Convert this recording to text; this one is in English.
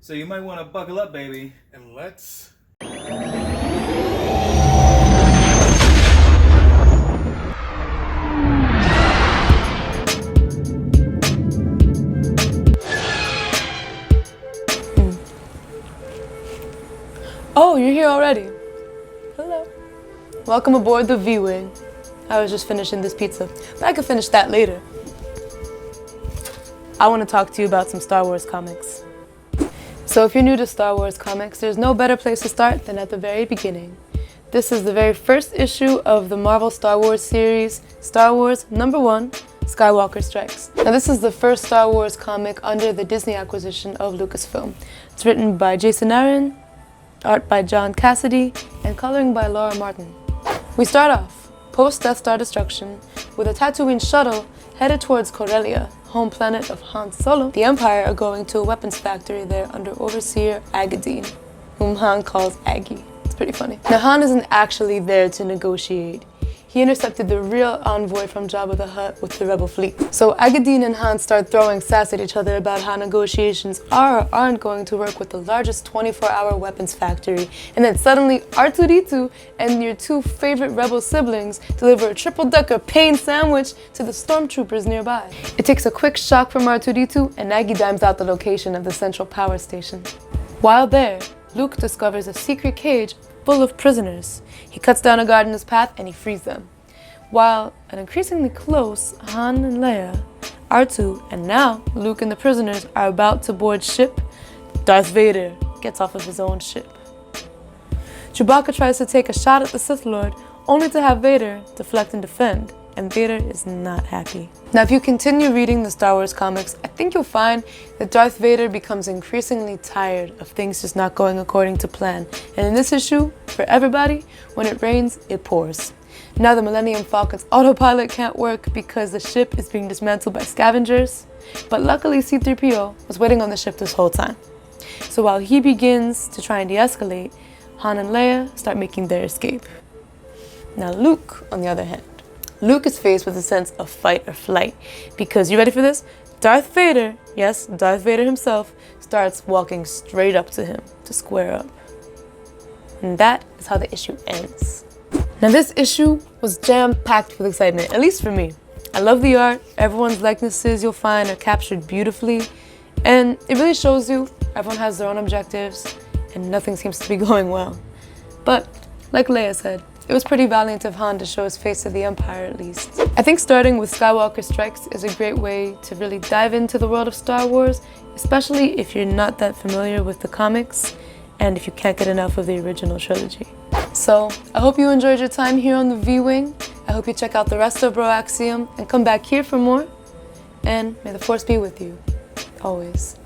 So you might want to buckle up, baby. And let's... Oh, you're here already. Hello. Welcome aboard the V-Wing. I was just finishing this pizza, but I could finish that later. I want to talk to you about some Star Wars comics. So if you're new to Star Wars comics, there's no better place to start than at the very beginning. This is the very first issue of the Marvel Star Wars series, Star Wars #1, Skywalker Strikes. Now this is the first Star Wars comic under the Disney acquisition of Lucasfilm. It's written by Jason Aaron, art by John Cassaday, and coloring by Laura Martin. We start off, post-Death Star destruction, with a Tatooine shuttle headed towards Corellia, home planet of Han Solo. The Empire are going to a weapons factory there under Overseer Agadine, whom Han calls Aggie. It's pretty funny. Now Han isn't actually there to negotiate. He intercepted the real envoy from Jabba the Hutt with the rebel fleet. So Agadine and Han start throwing sass at each other about how negotiations are or aren't going to work with the largest 24-hour weapons factory. And then suddenly R2-D2 and your two favorite rebel siblings deliver a triple-decker pain sandwich to the stormtroopers nearby. It takes a quick shock from R2-D2 and Aggie dimes out the location of the central power station. While there, Luke discovers a secret cage full of prisoners. He cuts down a guard in his path and he frees them. While an increasingly close Han and Leia, R2, and now Luke and the prisoners are about to board ship, Darth Vader gets off of his own ship. Chewbacca tries to take a shot at the Sith Lord, only to have Vader deflect and defend, and Vader is not happy. Now if you continue reading the Star Wars comics, I think you'll find that Darth Vader becomes increasingly tired of things just not going according to plan. And in this issue, for everybody, when it rains, it pours. Now the Millennium Falcon's autopilot can't work because the ship is being dismantled by scavengers, but luckily C-3PO was waiting on the ship this whole time. So while he begins to try and de-escalate, Han and Leia start making their escape. Now Luke, on the other hand, Luke is faced with a sense of fight or flight because, you ready for this? Darth Vader, yes, Darth Vader himself, starts walking straight up to him to square up. And that is how the issue ends. Now this issue was jam-packed with excitement, at least for me. I love the art, everyone's likenesses you'll find are captured beautifully, and it really shows you everyone has their own objectives and nothing seems to be going well. But, like Leia said, it was pretty valiant of Han to show his face to the Empire at least. I think starting with Skywalker Strikes is a great way to really dive into the world of Star Wars, especially if you're not that familiar with the comics and if you can't get enough of the original trilogy. So, I hope you enjoyed your time here on the V-Wing. I hope you check out the rest of BROAXIUM and come back here for more. And may the Force be with you, always.